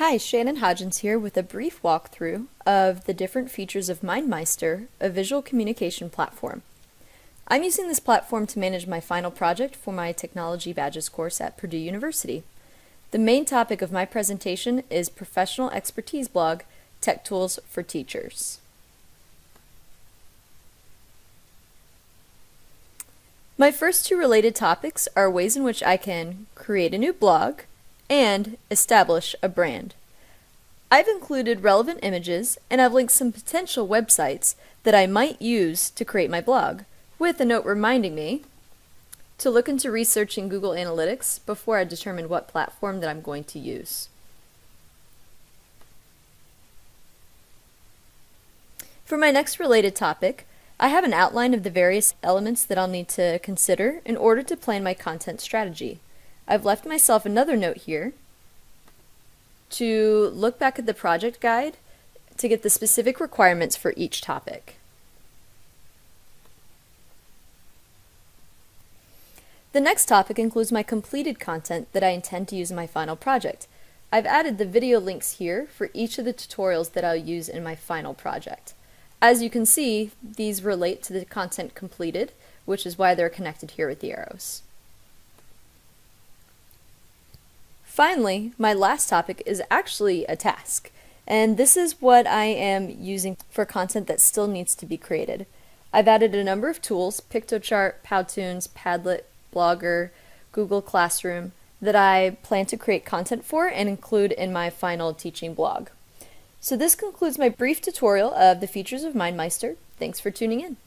Hi, Shannon Hodgins here with a brief walkthrough of the different features of Mindmeister, a visual communication platform. I'm using this platform to manage my final project for my Technology Badges course at Purdue University. The main topic of my presentation is Professional Expertise Blog, Tech Tools for Teachers. My first two related topics are ways in which I can create a new blog and establish a brand. I've included relevant images and I've linked some potential websites that I might use to create my blog, with a note reminding me to look into researching Google Analytics before I determine what platform that I'm going to use. For my next related topic, I have an outline of the various elements that I'll need to consider in order to plan my content strategy. I've left myself another note here to look back at the project guide to get the specific requirements for each topic. The next topic includes my completed content that I intend to use in my final project. I've added the video links here for each of the tutorials that I'll use in my final project. As you can see, these relate to the content completed, which is why they're connected here with the arrows. Finally, my last topic is actually a task, and this is what I am using for content that still needs to be created. I've added a number of tools, Piktochart, Powtoons, Padlet, Blogger, Google Classroom, that I plan to create content for and include in my final teaching blog. So this concludes my brief tutorial of the features of Mindmeister. Thanks for tuning in.